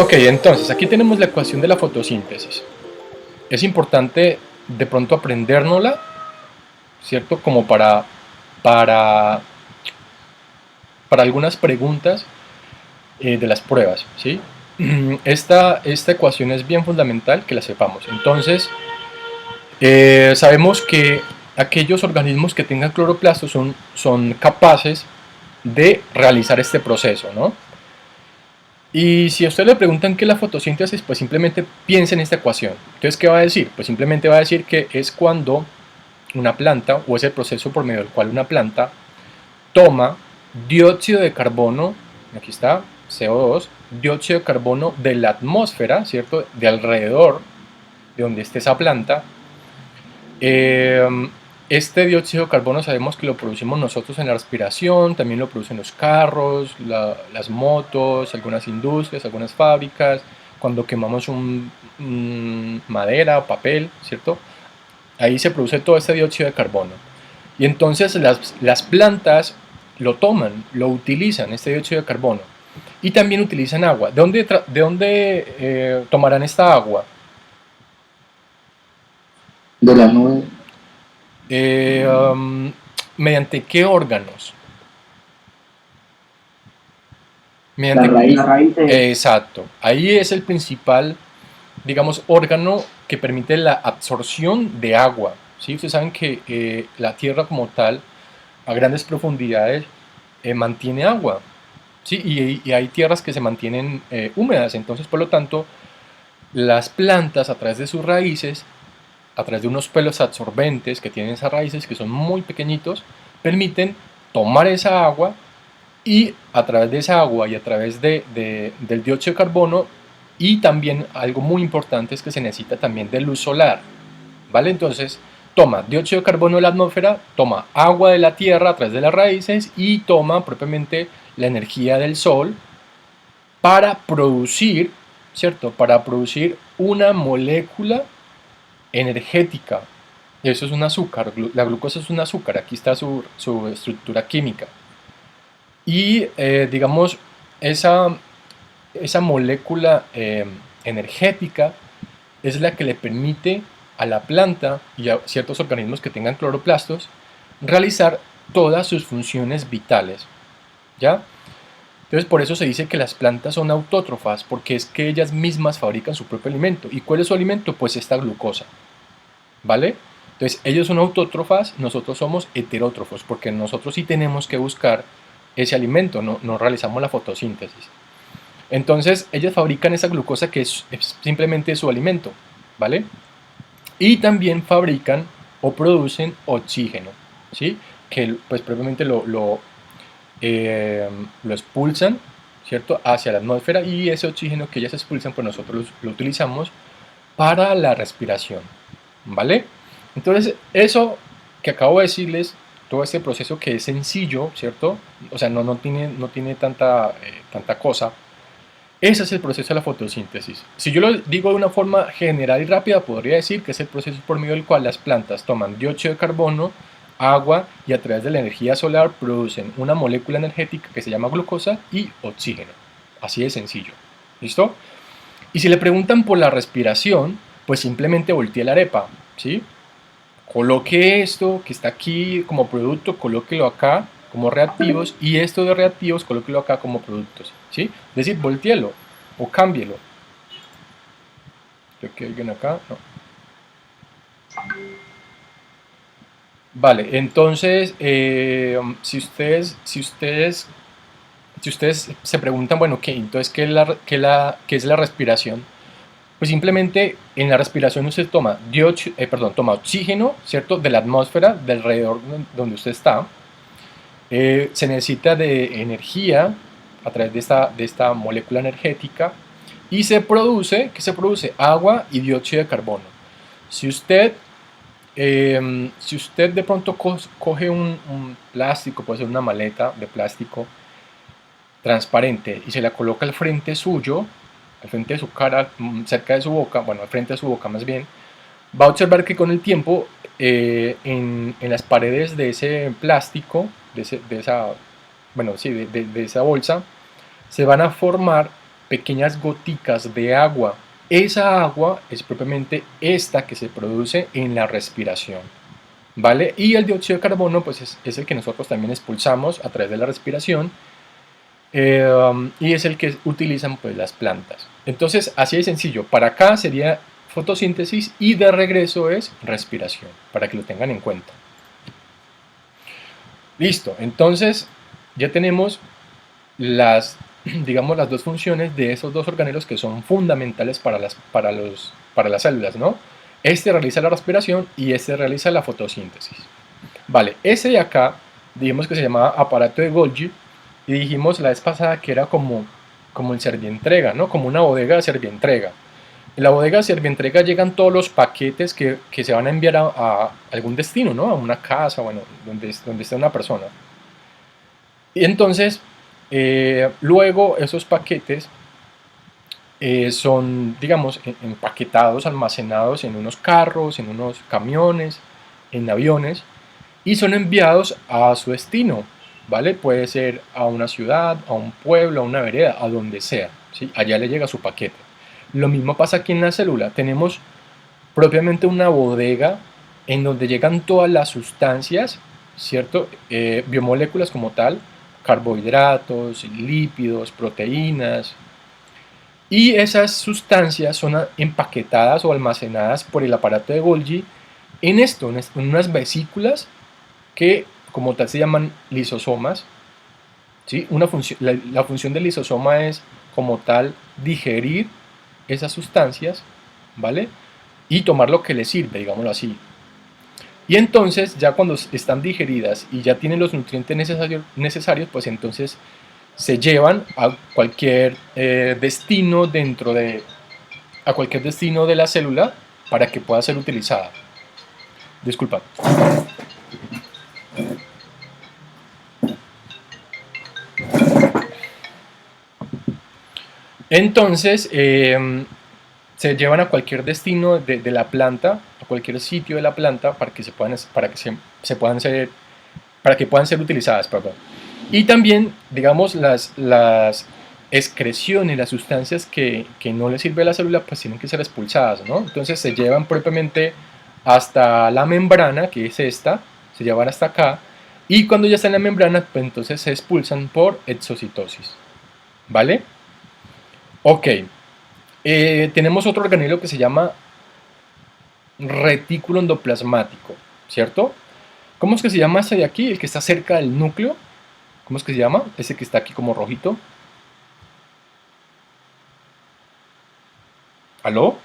Ok, entonces aquí tenemos la ecuación de la fotosíntesis. Es importante de pronto aprendérnosla, ¿cierto? Como para, para algunas preguntas de las pruebas, ¿sí? Esta ecuación es bien fundamental que la sepamos. Entonces, sabemos que aquellos organismos que tengan cloroplastos son capaces de realizar este proceso, ¿no? Y si a usted le preguntan qué es la fotosíntesis, pues simplemente piense en esta ecuación. Entonces, ¿qué va a decir? Pues simplemente va a decir que es cuando una planta, o es el proceso por medio del cual una planta toma dióxido de carbono, aquí está, CO2, dióxido de carbono de la atmósfera, ¿cierto? De alrededor de donde esté esa planta. Este dióxido de carbono sabemos que lo producimos nosotros en la respiración, también lo producen los carros, las motos, algunas industrias, algunas fábricas, cuando quemamos madera o papel, ¿cierto? Ahí se produce todo este dióxido de carbono. Y entonces las plantas lo toman, lo utilizan, este dióxido de carbono. Y también utilizan agua. ¿De dónde tomarán esta agua? De la nube, Eh, um, ¿Mediante qué órganos? las Mediante... raíces. Exacto. Ahí es el principal, digamos, órgano que permite la absorción de agua. ¿Sí? Ustedes saben que la Tierra como tal, a grandes profundidades, mantiene agua. ¿Sí? Y hay tierras que se mantienen húmedas. Entonces, por lo tanto, las plantas a través de sus raíces, a través de unos pelos absorbentes que tienen esas raíces, que son muy pequeñitos, permiten tomar esa agua y a través de esa agua y a través del dióxido de carbono, y también algo muy importante es que se necesita también de luz solar, ¿vale? Entonces toma dióxido de carbono de la atmósfera, toma agua de la tierra a través de las raíces y toma propiamente la energía del sol para producir, ¿cierto? Para producir una molécula energética. Eso es un azúcar, la glucosa es un azúcar, aquí está su estructura química. Y digamos, esa, esa molécula energética es la que le permite a la planta y a ciertos organismos que tengan cloroplastos realizar todas sus funciones vitales, ¿ya? Entonces por eso se dice que las plantas son autótrofas, porque es que ellas mismas fabrican su propio alimento. ¿Y cuál es su alimento? Pues esta glucosa, ¿vale? Entonces ellos son autótrofas, nosotros somos heterótrofos, porque nosotros sí tenemos que buscar ese alimento, no realizamos la fotosíntesis. Entonces ellas fabrican esa glucosa que es simplemente su alimento, ¿vale? Y también fabrican o producen oxígeno, ¿sí? Que pues propiamente lo expulsan, ¿cierto? Hacia la atmósfera, y ese oxígeno que ellas expulsan, pues nosotros lo utilizamos para la respiración, ¿vale? Entonces, eso que acabo de decirles, todo este proceso que es sencillo, ¿cierto? O sea, no tiene tanta cosa. Ese es el proceso de la fotosíntesis. Si yo lo digo de una forma general y rápida, podría decir que es el proceso por medio del cual las plantas toman dióxido de carbono, agua, y a través de la energía solar producen una molécula energética que se llama glucosa y oxígeno. Así de sencillo. ¿Listo? Y si le preguntan por la respiración, pues simplemente voltee la arepa, ¿sí? Coloque esto que está aquí como producto, colóquelo acá como reactivos, y esto de reactivos colóquelo acá como productos, ¿sí? Es decir, volteelo o cámbielo. Creo que alguien acá, no. Vale, entonces, si ustedes se preguntan, bueno, ¿qué? Entonces, ¿qué es la respiración? Pues simplemente en la respiración usted toma oxígeno, ¿cierto? De la atmósfera, del alrededor donde usted está. Se necesita de energía a través de esta molécula energética, y ¿qué se produce? Agua y dióxido de carbono. Si usted, si usted de pronto coge un plástico, puede ser una maleta de plástico transparente, y se la coloca al frente suyo, al frente de su cara, cerca de su boca, bueno, al frente de su boca más bien, va a observar que con el tiempo en las paredes de ese plástico, de esa, bueno, sí, de esa bolsa, se van a formar pequeñas goticas de agua. Esa agua es propiamente esta que se produce en la respiración, ¿vale? Y el dióxido de carbono pues es el que nosotros también expulsamos a través de la respiración, y es el que utilizan pues las plantas. Entonces así de sencillo, para acá sería fotosíntesis y de regreso es respiración, para que lo tengan en cuenta. Listo, entonces ya tenemos las, digamos, las dos funciones de esos dos organelos que son fundamentales para las células, ¿no? Este realiza la respiración y este realiza la fotosíntesis. Vale, ese de acá, dijimos que se llamaba aparato de Golgi, y dijimos la vez pasada que era como el Servientrega, ¿no? Como una bodega de Servientrega. En la bodega de Servientrega llegan todos los paquetes que se van a enviar a algún destino, ¿no? A una casa, bueno, donde esté una persona. Y entonces, luego esos paquetes son, digamos, empaquetados, almacenados en unos carros, en unos camiones, en aviones, y son enviados a su destino, ¿vale? Puede ser a una ciudad, a un pueblo, a una vereda, a donde sea, ¿sí? Allá le llega su paquete. Lo mismo pasa aquí en la célula. Tenemos propiamente una bodega en donde llegan todas las sustancias, ¿cierto? Biomoléculas como tal, carbohidratos, lípidos, proteínas, y esas sustancias son empaquetadas o almacenadas por el aparato de Golgi en en unas vesículas que como tal se llaman lisosomas, ¿sí? La función del lisosoma es como tal digerir esas sustancias, ¿vale? Y tomar lo que les sirve, digámoslo así. Y entonces, ya cuando están digeridas y ya tienen los nutrientes necesarios, pues entonces se llevan a cualquier destino a cualquier destino de la célula para que pueda ser utilizada. Disculpa. Entonces, se llevan a cualquier destino de la planta, a cualquier sitio de la planta para que puedan ser utilizadas, perdón. Y también, digamos, las excreciones, las sustancias que no le sirve a la célula, pues tienen que ser expulsadas, ¿no? Entonces se llevan propiamente hasta la membrana, que es esta, se llevan hasta acá, y cuando ya está en la membrana, pues entonces se expulsan por exocitosis, ¿vale? Ok, tenemos otro organelo que se llama retículo endoplasmático, ¿cierto? ¿Cómo es que se llama este de aquí? El que está cerca del núcleo. ¿Cómo es que se llama? Ese que está aquí como rojito. ¿Aló?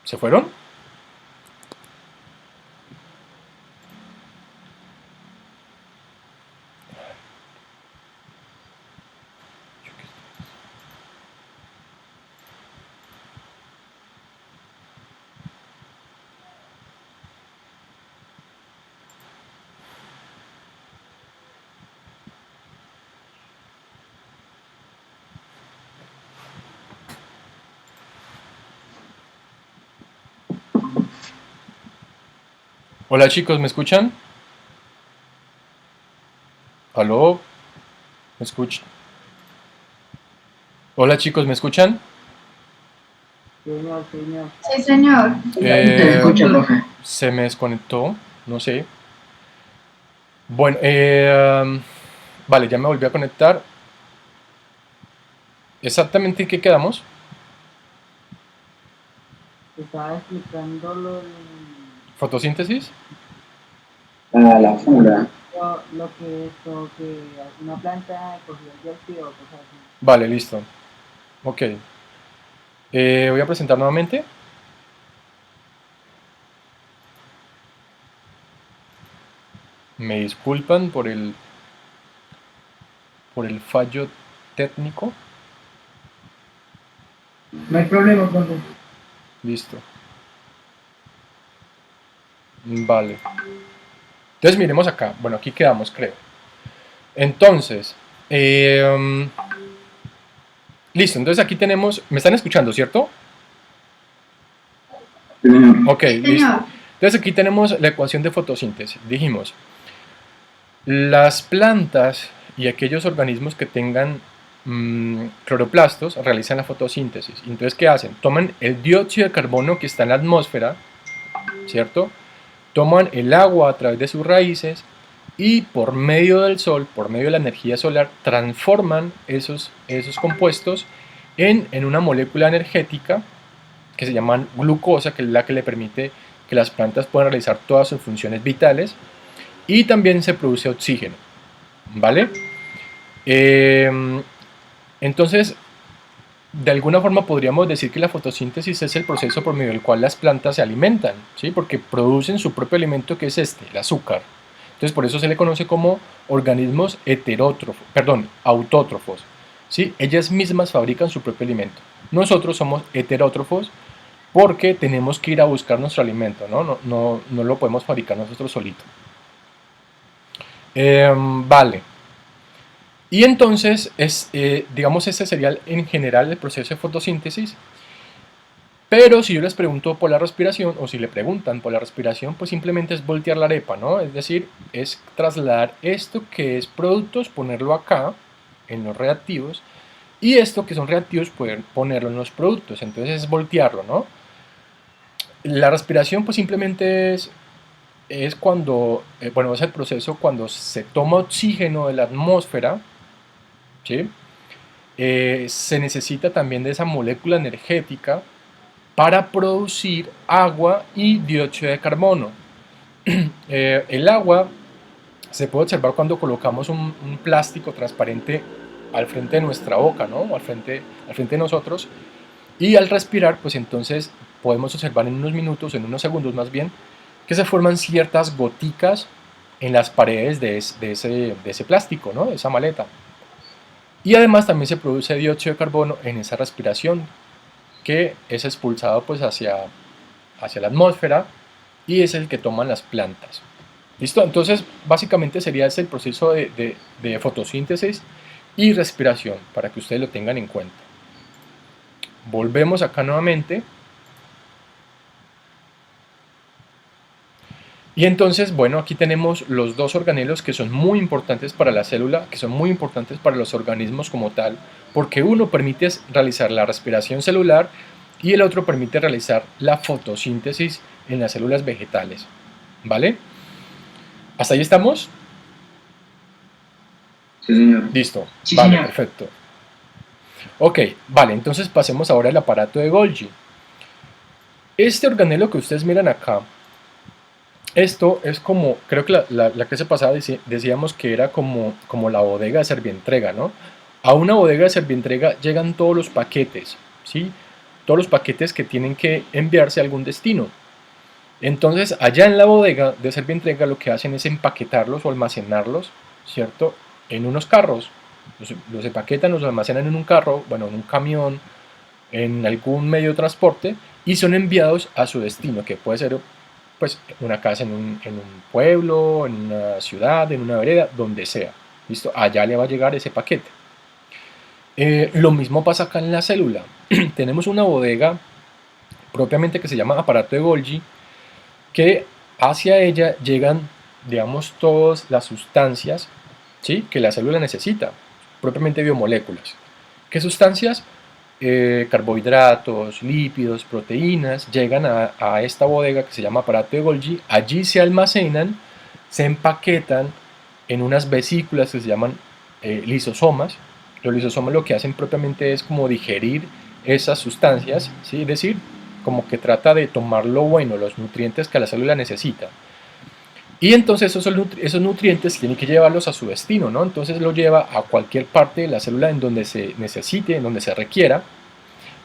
¿Se fueron? Hola chicos, ¿me escuchan? ¿Aló? ¿Me escuchan? Hola chicos, ¿me escuchan? Señor, señor. Sí, señor. Te escucha, profe. Se me desconectó, no sé. Bueno, vale, ya me volví a conectar. ¿Exactamente en qué quedamos? Estaba explicando ¿Fotosíntesis? La fura. lo que una planta cogió el dióxido, cosas así. Vale, listo. Ok. Voy a presentar nuevamente. Me disculpan por el fallo técnico. No hay problema, profe. Listo. Vale. Entonces miremos acá. Bueno, aquí quedamos, creo. Entonces, listo. Entonces aquí tenemos... ¿Me están escuchando, cierto? Ok, listo. Entonces aquí tenemos la ecuación de fotosíntesis. Dijimos, las plantas y aquellos organismos que tengan cloroplastos realizan la fotosíntesis. Entonces, ¿qué hacen? Toman el dióxido de carbono que está en la atmósfera, ¿cierto? Toman el agua a través de sus raíces y por medio del sol, por medio de la energía solar, transforman esos compuestos en una molécula energética que se llama glucosa, que es la que le permite que las plantas puedan realizar todas sus funciones vitales, y también se produce oxígeno, ¿vale? Entonces, de alguna forma podríamos decir que la fotosíntesis es el proceso por medio del cual las plantas se alimentan, ¿sí? Porque producen su propio alimento, que es el azúcar. Entonces, por eso se le conoce como organismos autótrofos, ¿sí? Ellas mismas fabrican su propio alimento. Nosotros somos heterótrofos porque tenemos que ir a buscar nuestro alimento, ¿no? No lo podemos fabricar nosotros solitos. Vale. Y entonces, digamos, este sería en general el proceso de fotosíntesis. Pero si yo les pregunto por la respiración, o si le preguntan por la respiración, pues simplemente es voltear la arepa, ¿no? Es decir, es trasladar esto que es productos, ponerlo acá, en los reactivos, y esto que son reactivos, poder ponerlo en los productos. Entonces es voltearlo, ¿no? La respiración, pues simplemente es cuando, bueno, es el proceso cuando se toma oxígeno de la atmósfera, ¿sí? Se necesita también de esa molécula energética para producir agua y dióxido de carbono. El agua se puede observar cuando colocamos un plástico transparente al frente de nuestra boca, ¿no? Al frente de nosotros, y al respirar, pues entonces podemos observar en unos minutos, en unos segundos más bien, que se forman ciertas goticas en las paredes de ese plástico, ¿no? De esa maleta. Y además también se produce dióxido de carbono en esa respiración, que es expulsado pues hacia la atmósfera, y es el que toman las plantas. ¿Listo? Entonces básicamente sería ese el proceso de fotosíntesis y respiración, para que ustedes lo tengan en cuenta. Volvemos acá nuevamente. Y entonces, bueno, aquí tenemos los dos organelos que son muy importantes para la célula, que son muy importantes para los organismos como tal, porque uno permite realizar la respiración celular y el otro permite realizar la fotosíntesis en las células vegetales, ¿vale? ¿Hasta ahí estamos? Sí, señor. Listo, Sí, vale, señor. perfecto. Ok, vale, entonces pasemos ahora al aparato de Golgi. Este organelo que ustedes miran acá, esto es como, creo que la clase pasada decíamos que era como la bodega de Servientrega, ¿no? A una bodega de Servientrega llegan todos los paquetes, ¿sí? Todos los paquetes que tienen que enviarse a algún destino. Entonces, allá en la bodega de Servientrega lo que hacen es empaquetarlos o almacenarlos, ¿cierto? En unos carros. Los empaquetan, los almacenan en un carro, bueno, en un camión, en algún medio de transporte, y son enviados a su destino, que puede ser pues una casa en un pueblo, en una ciudad, en una vereda, donde sea. ¿Listo? Allá le va a llegar ese paquete. Lo mismo pasa acá en la célula. Tenemos una bodega propiamente que se llama aparato de Golgi, que hacia ella llegan, digamos, todas las sustancias, ¿sí?, que la célula necesita, propiamente biomoléculas. ¿Qué sustancias? Carbohidratos, lípidos, proteínas, llegan a esta bodega que se llama aparato de Golgi. Allí se almacenan, se empaquetan en unas vesículas que se llaman lisosomas. Los lisosomas lo que hacen propiamente es como digerir esas sustancias, ¿sí? Es decir, como que trata de tomar lo bueno, los nutrientes que la célula necesita. Y entonces esos nutrientes tienen que llevarlos a su destino, ¿no? Entonces lo lleva a cualquier parte de la célula en donde se necesite, en donde se requiera.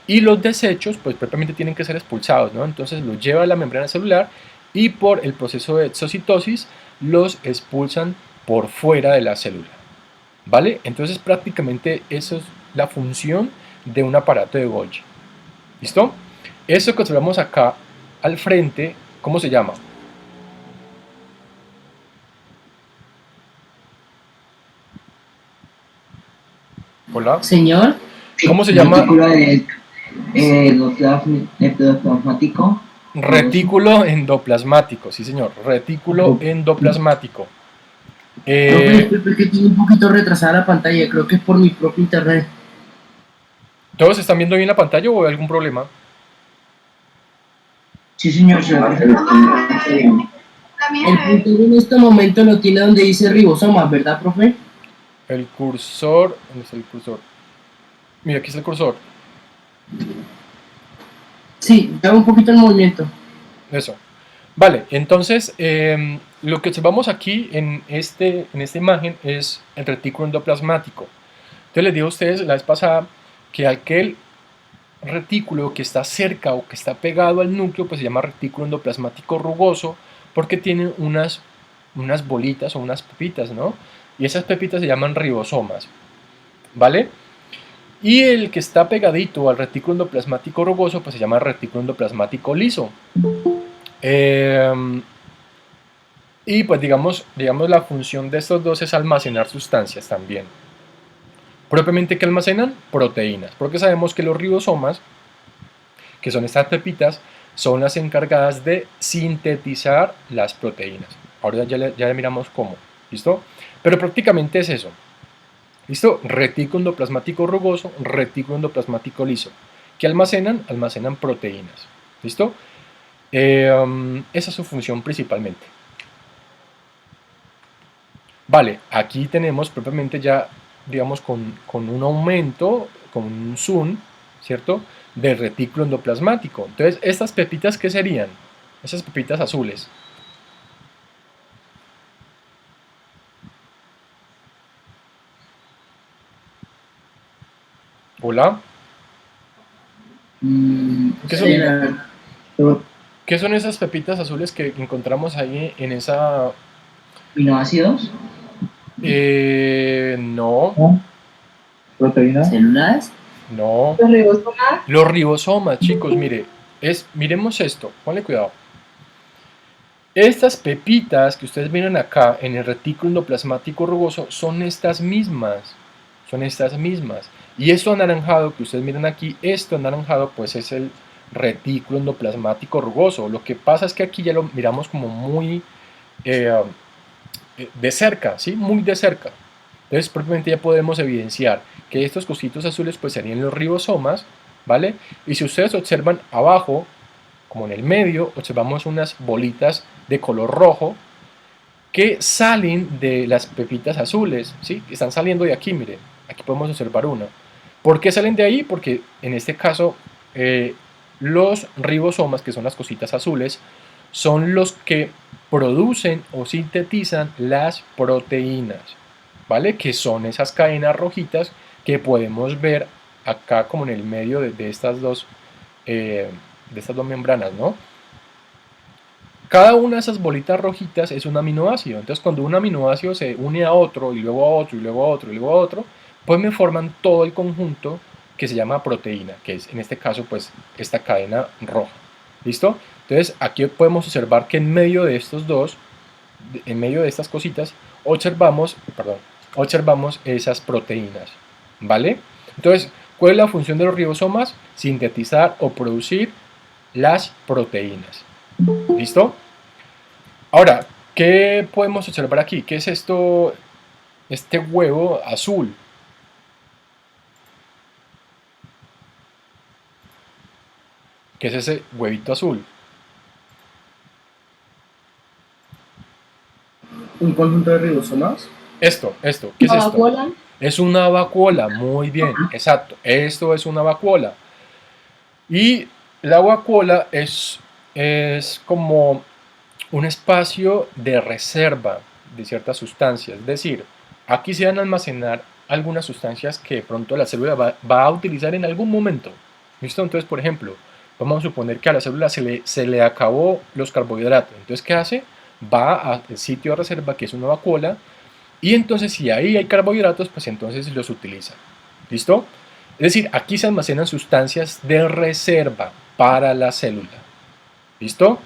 Y los desechos, pues propiamente tienen que ser expulsados, ¿no? Entonces los lleva a la membrana celular y por el proceso de exocitosis los expulsan por fuera de la célula, ¿vale? Entonces prácticamente eso es la función de un aparato de Golgi. ¿Listo? Eso que observamos acá al frente, ¿cómo se llama? Hola. Señor, ¿Cómo se llama? Endoplasmático. Retículo endoplasmático, sí señor, retículo endoplasmático. Profe, Eh, disculpe que tiene un poquito retrasada la pantalla, creo que es por mi propio internet. ¿Todos están viendo bien la pantalla o hay algún problema? Sí, señor, se va a hacer. El punto en este momento no tiene donde dice ribosomas, ¿verdad, profe? El cursor, ¿dónde está el cursor? Mira, aquí está el cursor. Sí, da un poquito el movimiento. Eso. Vale, entonces lo que observamos aquí en esta imagen es el retículo endoplasmático. Entonces les digo a ustedes la vez pasada que aquel retículo que está cerca o que está pegado al núcleo pues se llama retículo endoplasmático rugoso porque tiene unas bolitas o unas pepitas, ¿no? Y esas pepitas se llaman ribosomas, ¿vale? Y el que está pegadito al retículo endoplasmático rugoso pues se llama retículo endoplasmático liso. Y pues digamos la función de estos dos es almacenar sustancias también. Propiamente, ¿qué almacenan? Proteínas, porque sabemos que los ribosomas, que son estas pepitas, son las encargadas de sintetizar las proteínas. Ahora ya miramos cómo, ¿listo? Pero prácticamente es eso, ¿listo? Retículo endoplasmático rugoso, retículo endoplasmático liso. ¿Qué almacenan? Almacenan proteínas, ¿listo? Esa es su función principalmente. Vale, aquí tenemos propiamente ya, digamos, con un aumento, con un zoom, ¿cierto? Del retículo endoplasmático. Entonces, ¿estas pepitas qué serían? Esas pepitas azules. Hola, ¿qué son, Sí, la verdad. qué son esas pepitas azules que encontramos ahí en esa... ¿Aminoácidos? No, ¿Proteínas? ¿Células? no. Los ribosomas. Los ribosomas, chicos, miremos esto, ponle cuidado. Estas pepitas que ustedes miran acá en el retículo endoplasmático rugoso son estas mismas. Son estas mismas. Y esto anaranjado que ustedes miran aquí, esto anaranjado pues es el retículo endoplasmático rugoso. Lo que pasa es que aquí ya lo miramos como muy eh, de cerca, ¿sí? Muy de cerca. Entonces propiamente ya podemos evidenciar que estos cositos azules pues serían los ribosomas, ¿vale? Y si ustedes observan abajo, como en el medio, observamos unas bolitas de color rojo que salen de las pepitas azules, ¿sí? Que están saliendo de aquí, miren, aquí podemos observar una. ¿Por qué salen de ahí? Porque en este caso los ribosomas, que son las cositas azules, son los que producen o sintetizan las proteínas, ¿vale? Que son esas cadenas rojitas que podemos ver acá como en el medio de estas dos membranas, ¿no? Cada una de esas bolitas rojitas es un aminoácido. Entonces, cuando un aminoácido se une a otro, y luego a otro, y luego a otro, y luego a otro, pues me forman todo el conjunto que se llama proteína, que es en este caso, pues, esta cadena roja. ¿Listo? Entonces, aquí podemos observar que en medio de estos dos, en medio de estas cositas, observamos esas proteínas. ¿Vale? Entonces, ¿cuál es la función de los ribosomas? Sintetizar o producir las proteínas. ¿Listo? Ahora, ¿qué podemos observar aquí? ¿Qué es esto? Este huevo azul. ¿Qué es ese huevito azul? ¿Un conjunto de ribosomas? Esto, ¿qué es esto? Vacuola. Es una vacuola, muy bien, exacto. Esto es una vacuola. Y la vacuola es como un espacio de reserva de ciertas sustancias. Es decir, aquí se van a almacenar algunas sustancias que de pronto la célula va a utilizar en algún momento. ¿Listo? Entonces, por ejemplo, vamos a suponer que a la célula se le acabó los carbohidratos. Entonces, ¿qué hace? Va al sitio de reserva, que es una vacuola, y entonces si ahí hay carbohidratos, pues entonces los utiliza. ¿Listo? Es decir, aquí se almacenan sustancias de reserva para la célula. ¿Listo?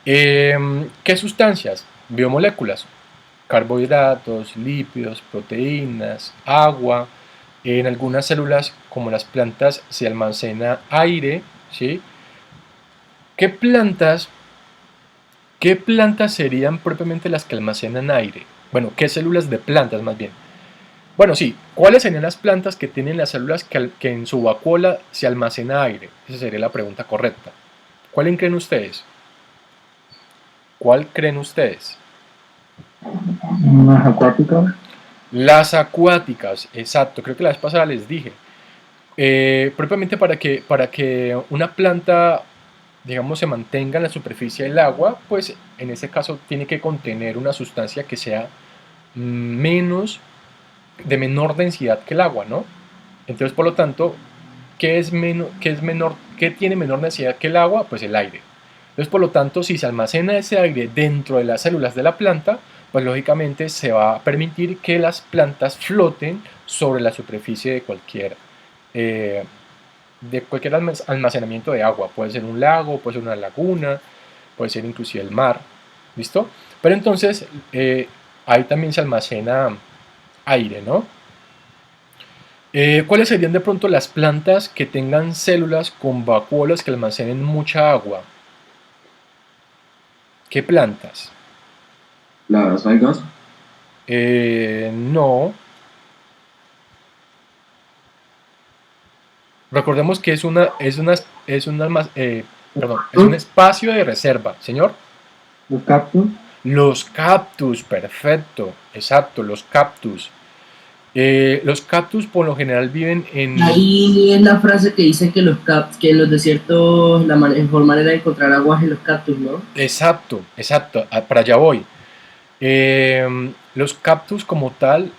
¿Qué sustancias? Biomoléculas. Carbohidratos, lípidos, proteínas, agua. En algunas células, como las plantas, se almacena aire. ¿Sí? ¿Qué plantas serían propiamente las que almacenan aire? Bueno, ¿qué células de plantas más bien? Bueno, sí, ¿cuáles serían las plantas que tienen las células que en su vacuola se almacena aire? Esa sería la pregunta correcta. ¿Cuál creen ustedes? ¿Cuál creen ustedes? Unas acuáticas. Las acuáticas, exacto, creo que la vez pasada les dije. Propiamente para que una planta, digamos, se mantenga en la superficie del agua, pues en ese caso tiene que contener una sustancia que sea de menor densidad que el agua, ¿no? Entonces, por lo tanto, ¿qué tiene menor densidad que el agua? Pues el aire. Entonces, por lo tanto, si se almacena ese aire dentro de las células de la planta, pues lógicamente se va a permitir que las plantas floten sobre la superficie eh, de cualquier almacenamiento de agua. Puede ser un lago, puede ser una laguna, puede ser inclusive el mar. ¿Listo? Pero entonces, ahí también se almacena aire, ¿no? ¿Cuáles serían de pronto las plantas que tengan células con vacuolas que almacenen mucha agua? ¿Qué plantas? Las algas. No. Recordemos que es un espacio de reserva, señor. Los cactus. Los cactus, perfecto, exacto, los cactus. Los cactus por lo general viven en... Ahí es la frase que dice que que en los desiertos la mejor manera de encontrar agua es en los cactus, ¿no? Exacto, exacto, para allá voy. Los cactus como tal,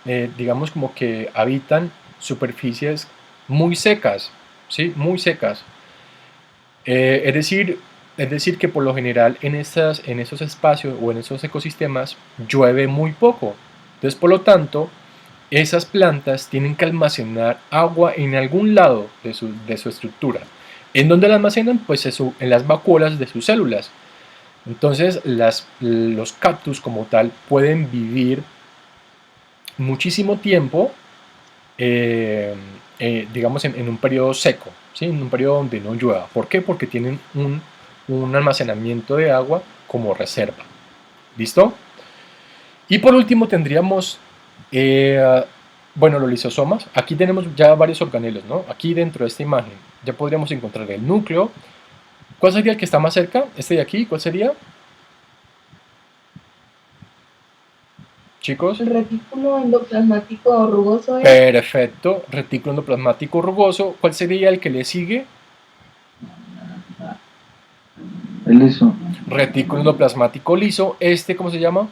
digamos como que habitan superficies muy secas, ¿sí? Muy secas. Es decir que por lo general en esos espacios o en esos ecosistemas llueve muy poco. Entonces, por lo tanto, esas plantas tienen que almacenar agua en algún lado de su estructura. ¿En dónde la almacenan? Pues en las vacuolas de sus células. Entonces, los cactus como tal pueden vivir muchísimo tiempo, digamos, en un periodo seco, ¿sí? En un periodo donde no llueva. ¿Por qué? Porque tienen un almacenamiento de agua como reserva. ¿Listo? Y por último tendríamos, bueno, los lisosomas. Aquí tenemos ya varios organelos, ¿no? Aquí dentro de esta imagen ya podríamos encontrar el núcleo. ¿Cuál sería el que está más cerca? Este de aquí, ¿cuál sería? Chicos. El retículo endoplasmático rugoso es. Perfecto, retículo endoplasmático rugoso. ¿Cuál sería el que le sigue? El liso. Retículo endoplasmático liso. ¿Este cómo se llama?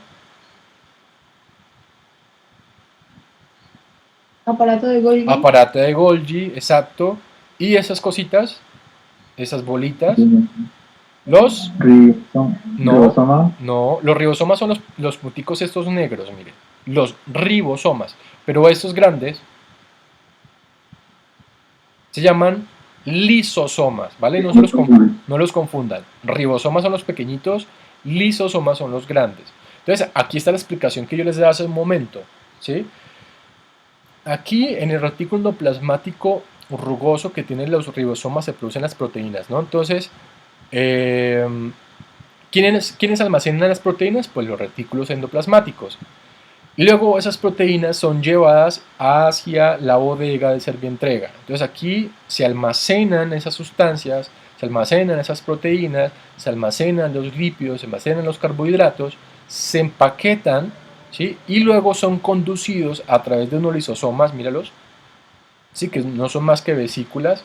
Aparato de Golgi. Aparato de Golgi, exacto. ¿Y esas cositas? Esas bolitas. Los... Ribosoma. No, los ribosomas son los punticos estos negros, miren. Los ribosomas. Pero estos grandes se llaman lisosomas, ¿vale? No los confundan. Ribosomas son los pequeñitos, lisosomas son los grandes. Entonces, aquí está la explicación que yo les daba hace un momento, ¿sí? Aquí, en el retículo endoplasmático rugoso que tienen los ribosomas, se producen las proteínas, ¿no? Entonces, ¿quiénes almacenan las proteínas? Pues los retículos endoplasmáticos. Y luego esas proteínas son llevadas hacia la bodega de Servientrega. Entonces aquí se almacenan esas sustancias, se almacenan esas proteínas, se almacenan los lípidos, se almacenan los carbohidratos, se empaquetan, ¿sí? Y luego son conducidos a través de unos lisosomas, míralos, ¿sí? Que no son más que vesículas,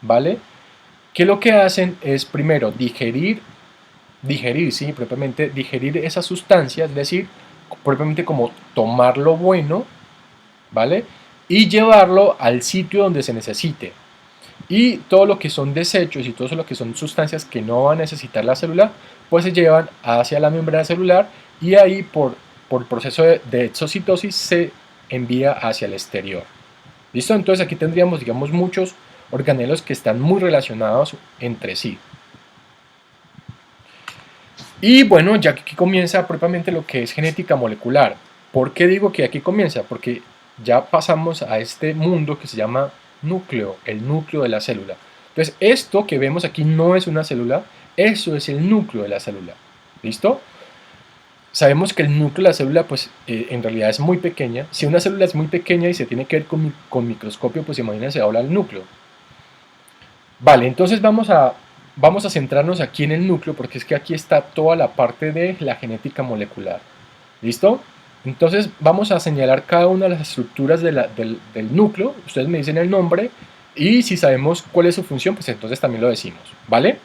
¿vale? Que lo que hacen es primero digerir, sí, propiamente digerir esas sustancias, es decir, propiamente como tomar lo bueno, ¿vale? Y llevarlo al sitio donde se necesite. Y todo lo que son desechos y todo lo que son sustancias que no va a necesitar la célula, pues se llevan hacia la membrana celular y ahí por el proceso de exocitosis se envía hacia el exterior. ¿Listo? Entonces aquí tendríamos, digamos, muchos organelos que están muy relacionados entre sí. Y bueno, ya que aquí comienza propiamente lo que es genética molecular. ¿Por qué digo que aquí comienza? Porque ya pasamos a este mundo que se llama núcleo, el núcleo de la célula. Entonces, esto que vemos aquí no es una célula, eso es el núcleo de la célula. ¿Listo? sabemos que el núcleo de la célula, pues en realidad es muy pequeña. Si una célula es muy pequeña y se tiene que ver con microscopio, pues imagínense ahora el núcleo. Vale, entonces vamos a centrarnos aquí en el núcleo, porque es que aquí está toda la parte de la genética molecular. ¿Listo? Entonces vamos a señalar cada una de las estructuras del núcleo. Ustedes me dicen el nombre y si sabemos cuál es su función, pues entonces también lo decimos. ¿Vale?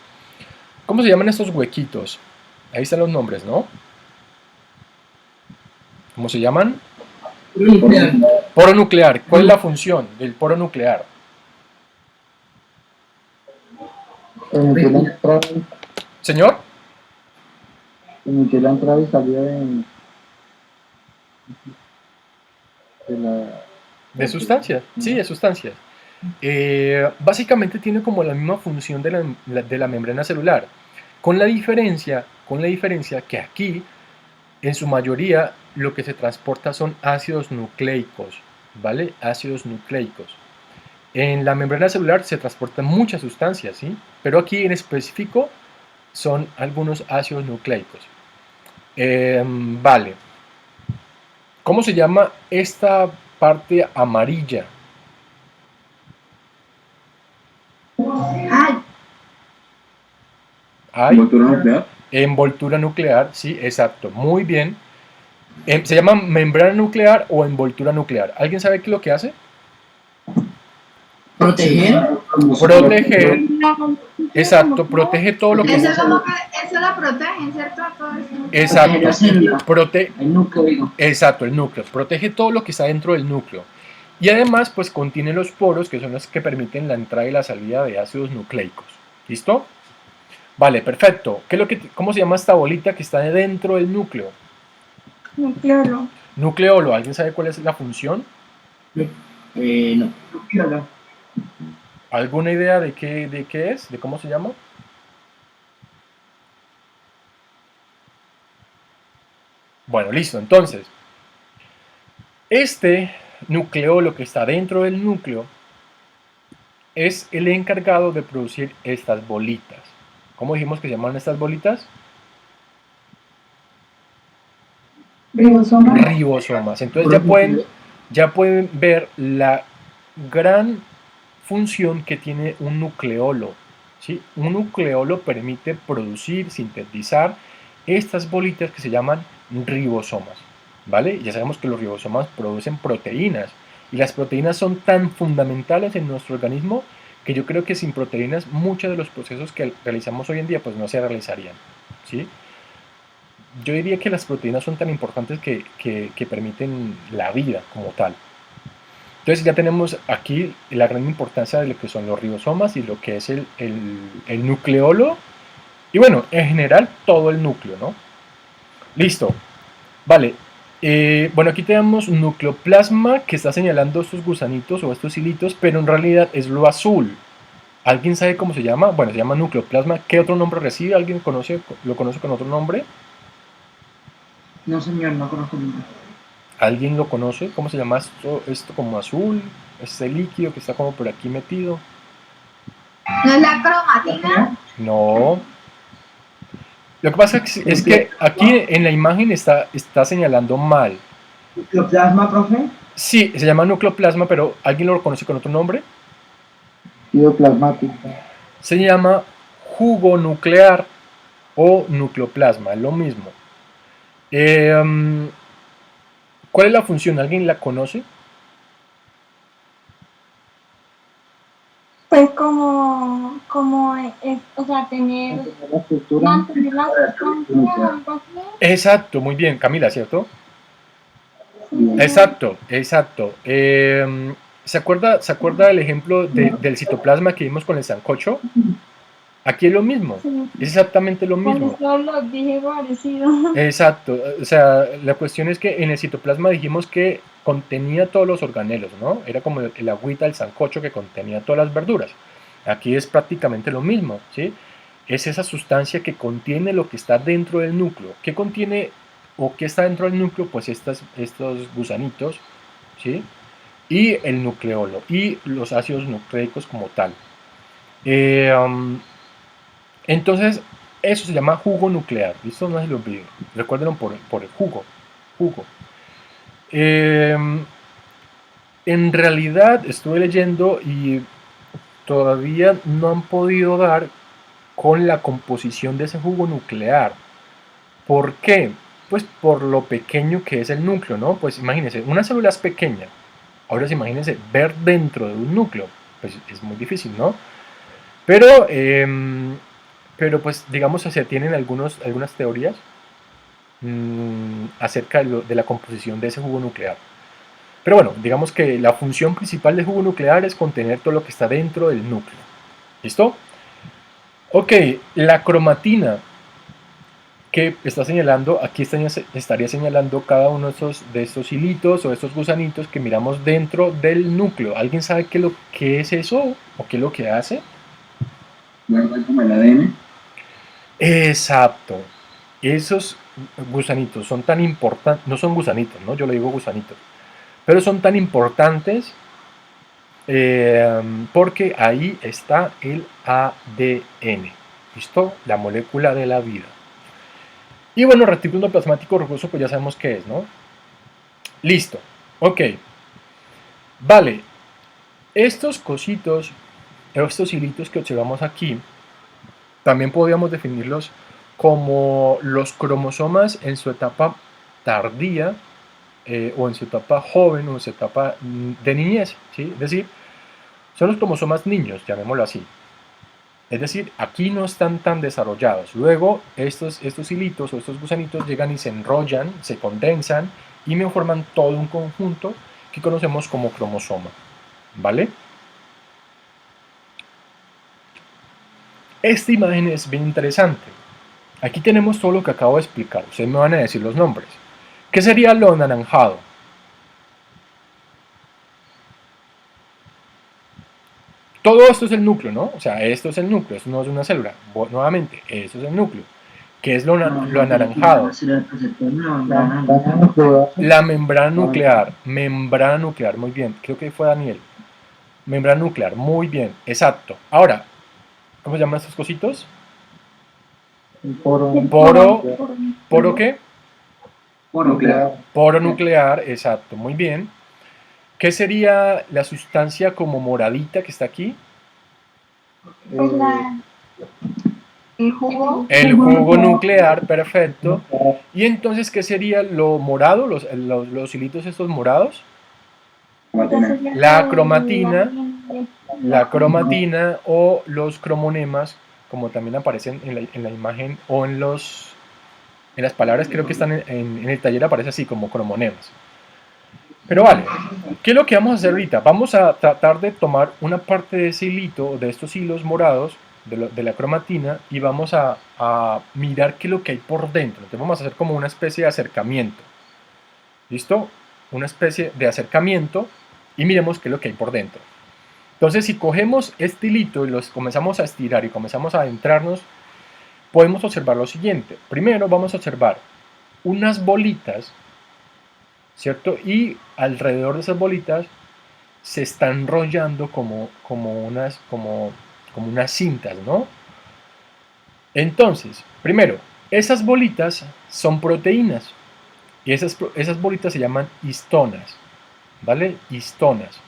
¿Cómo se llaman estos huequitos? Ahí están los nombres, ¿no? ¿Cómo se llaman? Nuclear. Poro nuclear. ¿Cuál es la función del poro nuclear? Permitir la entrada, Señor, permitir la entrada y salida de la... de sustancias. Sí, de sustancias. Básicamente tiene como la misma función de la membrana celular, con la diferencia que aquí, en su mayoría, lo que se transporta son ácidos nucleicos, ¿vale? Ácidos nucleicos. En la membrana celular se transportan muchas sustancias, ¿sí? Pero aquí en específico son algunos ácidos nucleicos. Vale. ¿Cómo se llama esta parte amarilla? Ay, Hay ¿Envoltura nuclear? envoltura nuclear, sí, exacto, muy bien. ¿Se llama membrana nuclear o envoltura nuclear? ¿Alguien sabe qué es lo que hace? Proteger. Proteger, exacto, protege todo lo que eso es. es como que eso lo protegen, ¿cierto? Todo eso. Exacto, La célula. El núcleo, digo. exacto, el núcleo, protege todo lo que está dentro del núcleo. Y además, pues contiene los poros, que son los que permiten la entrada y la salida de ácidos nucleicos. ¿Listo? Vale, perfecto. ¿Cómo se llama esta bolita que está dentro del núcleo? Nucleolo. Nucleolo, ¿alguien sabe cuál es la función? No. ¿Alguna idea de qué es? ¿De cómo se llama? Bueno, listo. Entonces, este nucleolo que está dentro del núcleo es el encargado de producir estas bolitas. ¿Cómo dijimos que se llaman estas bolitas? Ribosoma. Ribosomas. Entonces ya pueden ver la gran función que tiene un nucleolo, ¿sí? Un nucleolo permite producir, sintetizar estas bolitas que se llaman ribosomas, ¿vale? Ya sabemos que los ribosomas producen proteínas y las proteínas son tan fundamentales en nuestro organismo que yo creo que sin proteínas muchos de los procesos que realizamos hoy en día pues no se realizarían, ¿sí? Yo diría que las proteínas son tan importantes que permiten la vida como tal. Entonces ya tenemos aquí la gran importancia de lo que son los ribosomas y lo que es el nucleolo y bueno, en general todo el núcleo, ¿no? Listo. Vale. Bueno, aquí tenemos un nucleoplasma que está señalando estos gusanitos o estos hilitos, pero en realidad es lo azul. ¿Alguien sabe cómo se llama? Bueno, se llama nucleoplasma. ¿Qué otro nombre recibe? ¿Alguien lo conoce con otro nombre? No, señor, no conozco ningún. ¿Alguien lo conoce? ¿Cómo se llama esto como azul? Este líquido que está como por aquí metido. ¿No es la cromatina? No. Lo que pasa es que aquí en la imagen está señalando mal. ¿Nucleoplasma, profe? Sí, se llama nucleoplasma, pero ¿alguien lo conoce con otro nombre? Fluido plasmático. Se llama jugo nuclear o nucleoplasma, es lo mismo. ¿Cuál es la función? ¿Alguien la conoce? Pues como o sea, tener, La estructura mantener la sustancia, algo así. Exacto, muy bien, Camila, ¿cierto? Sí. Exacto, exacto. ¿Se acuerda del ejemplo del citoplasma que vimos con el sancocho? Aquí es lo mismo, Sí. es exactamente lo Por mismo. eso lo dije parecido. Exacto, o sea, la cuestión es que en el citoplasma dijimos que contenía todos los organelos, ¿no? Era como el agüita del sancocho que contenía todas las verduras. Aquí es prácticamente lo mismo, ¿sí? Es esa sustancia que contiene lo que está dentro del núcleo. ¿Qué contiene o qué está dentro del núcleo? Pues estos gusanitos, ¿sí? Y el nucleolo y los ácidos nucleicos como tal. Entonces, Eso se llama jugo nuclear. ¿Listo? No se lo olviden. Recuérdenlo por el jugo. Jugo. En realidad estuve leyendo y todavía no han podido dar con la composición de ese jugo nuclear. ¿Por qué? Pues por lo pequeño que es el núcleo, ¿no? Pues imagínense, una célula es pequeña. Ahora sí, imagínense ver dentro de un núcleo. Pues es muy difícil, ¿no? Pero pues digamos, se tienen algunas teorías acerca de la composición de ese jugo nuclear. Pero bueno, digamos que la función principal del jugo nuclear es contener todo lo que está dentro del núcleo. ¿Listo? Ok, la cromatina que está señalando, aquí estaría señalando cada uno de estos hilitos o estos gusanitos que miramos dentro del núcleo. ¿Alguien sabe qué es eso o qué es lo que hace? Guarda como el ADN. Exacto. Esos gusanitos son tan importantes, no son gusanitos, ¿no? Yo le digo gusanitos, pero son tan importantes porque ahí está el ADN. ¿Listo? La molécula de la vida. Y bueno, retículo plasmático rugoso, pues ya sabemos qué es, ¿no? Listo. Ok. Vale. Estos cositos, estos hilitos que observamos aquí, también podríamos definirlos como los cromosomas en su etapa tardía, o en su etapa joven, o en su etapa de niñez, ¿sí? Es decir, son los cromosomas niños, llamémoslo así. Es decir, aquí no están tan desarrollados. Luego, estos hilitos o estos gusanitos llegan y se enrollan, se condensan y me forman todo un conjunto que conocemos como cromosoma. ¿Vale? Esta imagen es bien interesante. Aquí tenemos todo lo que acabo de explicar. Ustedes me van a decir los nombres. ¿Qué sería lo anaranjado? Todo esto es el núcleo, ¿no? O sea, esto es el núcleo, esto no es una célula. Nuevamente, esto es el núcleo. ¿Qué es lo anaranjado? La membrana nuclear. Membrana nuclear, muy bien. Creo que fue Daniel. Membrana nuclear, muy bien, exacto. Ahora, ¿cómo se llaman estos cositos? ¿Poro qué? Poro nuclear. Poro nuclear, exacto, muy bien. ¿Qué sería la sustancia como moradita que está aquí? Pues El jugo. El jugo nuclear, perfecto. ¿Y entonces qué sería lo morado, los hilitos estos morados? La cromatina o los cromonemas, como también aparecen en la imagen o en las palabras, creo que están en el taller, aparece así como cromonemas. Pero vale, ¿qué es lo que vamos a hacer ahorita? Vamos a tratar de tomar una parte de ese hilito, de estos hilos morados, de la cromatina, y vamos a mirar qué es lo que hay por dentro. Entonces vamos a hacer como una especie de acercamiento. ¿Listo? Una especie de acercamiento y miremos qué es lo que hay por dentro. Entonces, si cogemos este hilito y los comenzamos a estirar y comenzamos a adentrarnos, podemos observar lo siguiente. Primero vamos a observar unas bolitas, ¿cierto? Y alrededor de esas bolitas se están enrollando como unas cintas, ¿no? Entonces, primero, esas bolitas son proteínas y esas bolitas se llaman histonas, ¿vale? Histonas.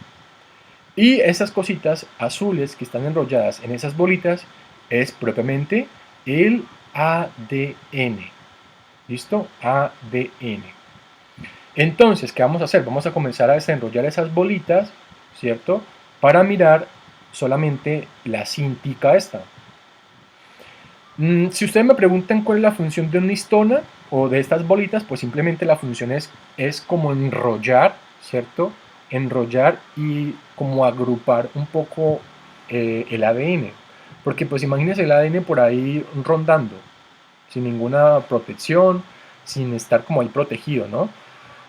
Y esas cositas azules que están enrolladas en esas bolitas es propiamente el ADN. ¿Listo? ADN. Entonces, ¿qué vamos a hacer? Vamos a comenzar a desenrollar esas bolitas, ¿cierto? Para mirar solamente la cintica esta. Si ustedes me preguntan cuál es la función de una histona o de estas bolitas, pues simplemente la función es como enrollar, ¿cierto? Enrollar y como agrupar un poco el ADN. Porque pues imagínense el ADN por ahí rondando, sin ninguna protección, sin estar como ahí protegido, ¿no?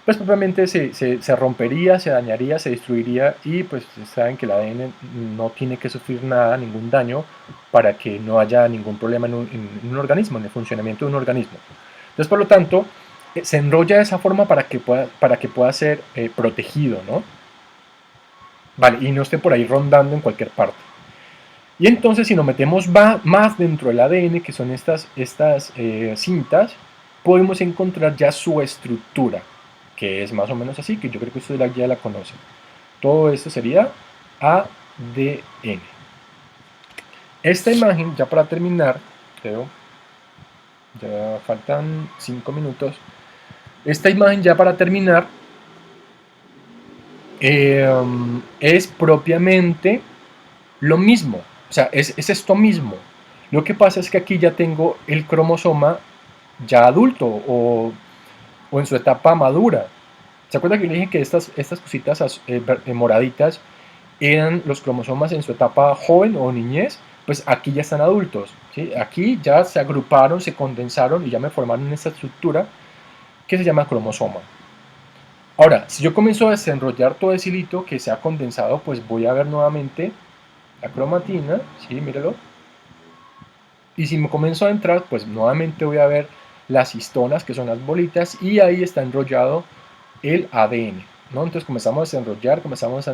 Pues propiamente se rompería, se dañaría, se destruiría y pues saben que el ADN no tiene que sufrir nada, ningún daño para que no haya ningún problema en un organismo, en el funcionamiento de un organismo. Entonces, por lo tanto, se enrolla de esa forma para que pueda ser protegido, ¿no? Vale, y no esté por ahí rondando en cualquier parte. Y entonces si nos metemos más dentro del ADN, que son estas cintas, podemos encontrar ya su estructura, que es más o menos así, que yo creo que ustedes ya la conocen. Todo esto sería ADN. Esta imagen, ya para terminar, creo, ya faltan 5 minutos. Esta imagen, ya para terminar, es propiamente lo mismo. O sea, es esto mismo. Lo que pasa es que aquí ya tengo el cromosoma ya adulto o en su etapa madura. ¿Se acuerdan que le dije que estas cositas moraditas eran los cromosomas en su etapa joven o niñez? Pues aquí ya están adultos, ¿sí? Aquí ya se agruparon, se condensaron y ya me formaron esta estructura que se llama cromosoma. Ahora, si yo comienzo a desenrollar todo ese hilito que se ha condensado, pues voy a ver nuevamente la cromatina, ¿sí? Míralo. Y si me comienzo a entrar, pues nuevamente voy a ver las histonas, que son las bolitas, y ahí está enrollado el ADN, ¿no? Entonces comenzamos a desenrollar, comenzamos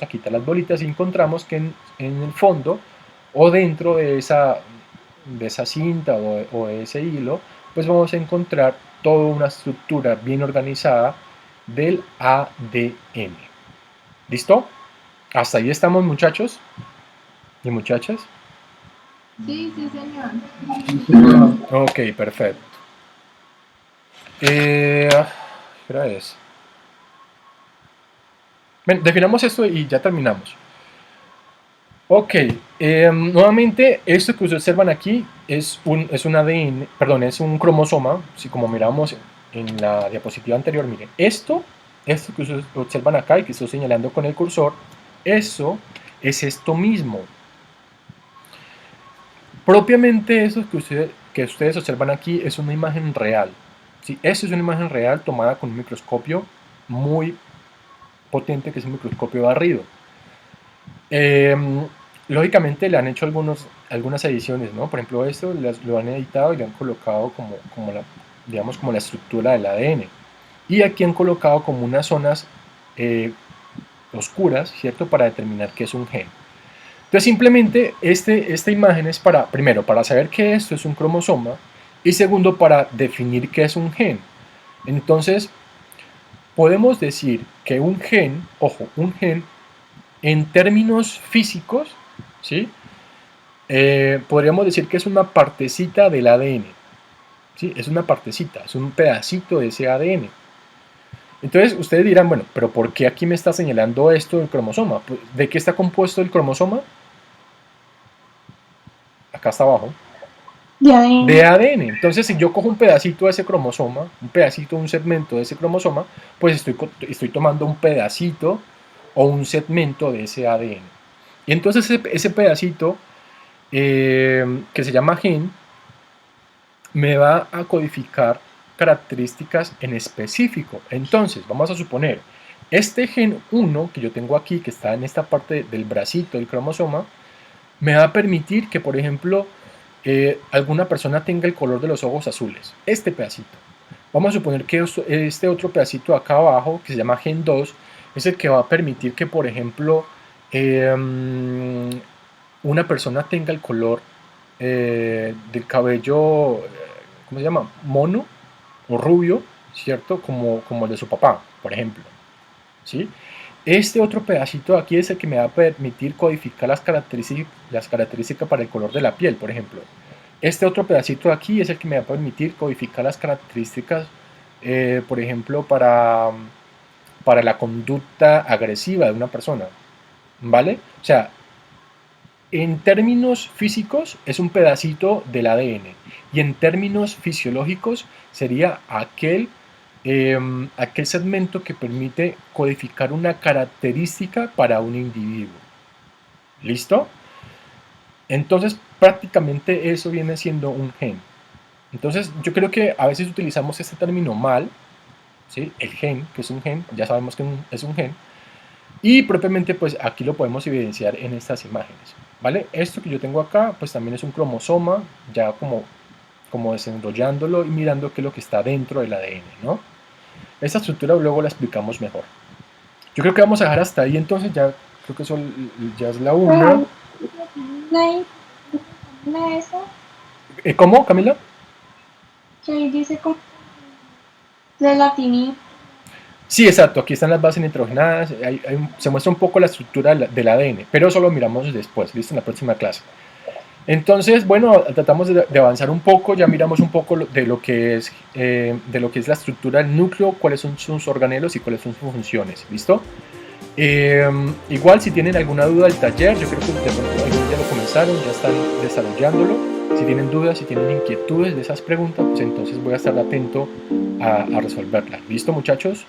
a quitar las bolitas y encontramos que en el fondo o dentro de esa cinta o de ese hilo, pues vamos a encontrar toda una estructura bien organizada del ADN. ¿Listo? Hasta ahí estamos, muchachos y muchachas. Sí, sí, señor. Ok, perfecto. ¿Qué hora es? Bien, definamos esto y ya terminamos. Ok, nuevamente esto que ustedes observan aquí es un ADN, perdón, es un cromosoma, si como miramos en la diapositiva anterior, miren, esto que ustedes observan acá y que estoy señalando con el cursor, eso es esto mismo. Propiamente eso que ustedes observan aquí es una imagen real. ¿Sí? Eso es una imagen real tomada con un microscopio muy potente, que es un microscopio barrido. Lógicamente le han hecho algunas ediciones, ¿no? Por ejemplo, esto lo han editado y le han colocado como la estructura del ADN. Y aquí han colocado como unas zonas oscuras, ¿cierto? Para determinar qué es un gen. Entonces simplemente esta imagen es primero, para saber que esto es un cromosoma, y segundo, para definir qué es un gen. Entonces, podemos decir que un gen, ojo, un gen, en términos físicos, ¿sí? Podríamos decir que es una partecita del ADN, ¿sí? Es una partecita, es un pedacito de ese ADN. Entonces, ustedes dirán, bueno, pero ¿por qué aquí me está señalando esto del cromosoma? ¿De qué está compuesto el cromosoma? Acá está abajo. De ADN. Entonces, si yo cojo un pedacito de ese cromosoma, un segmento de ese cromosoma, pues estoy tomando un pedacito o un segmento de ese ADN. Y entonces ese pedacito, que se llama gen, me va a codificar características en específico. Entonces, vamos a suponer, este gen 1 que yo tengo aquí, que está en esta parte del bracito del cromosoma, me va a permitir que, por ejemplo, alguna persona tenga el color de los ojos azules. Este pedacito. Vamos a suponer que este otro pedacito acá abajo, que se llama gen 2, es el que va a permitir que, por ejemplo, una persona tenga el color del cabello, ¿cómo se llama? Mono o rubio, ¿cierto? Como el de su papá, por ejemplo. ¿Sí? Este otro pedacito de aquí es el que me va a permitir codificar las características para el color de la piel, por ejemplo. Este otro pedacito de aquí es el que me va a permitir codificar las características, por ejemplo, para la conducta agresiva de una persona. ¿Vale? O sea, en términos físicos es un pedacito del ADN y en términos fisiológicos sería aquel segmento que permite codificar una característica para un individuo. ¿Listo? Entonces prácticamente eso viene siendo un gen. Entonces yo creo que a veces utilizamos este término mal, ¿sí? El gen, que es un gen, ya sabemos que es un gen, y propiamente pues aquí lo podemos evidenciar en estas imágenes, ¿vale? Esto que yo tengo acá pues también es un cromosoma, ya como desenrollándolo y mirando qué es lo que está dentro del ADN, ¿no? Esta estructura luego la explicamos mejor. Yo creo que vamos a dejar hasta ahí, entonces ya creo que ya es la 1. ahí, la esa, ¿Cómo, Camila? que ahí dice como de latinidad. Sí, exacto, aquí están las bases nitrogenadas, se muestra un poco la estructura del ADN, pero eso lo miramos después, ¿listo? En la próxima clase. Entonces, bueno, tratamos de avanzar un poco, ya miramos un poco de lo que es la estructura del núcleo, cuáles son sus organelos y cuáles son sus funciones, ¿listo? Igual, si tienen alguna duda del taller, yo creo que de pronto algunos ya lo comenzaron, ya están desarrollándolo. Si tienen dudas, si tienen inquietudes de esas preguntas, pues entonces voy a estar atento a resolverlas. ¿Listo, muchachos?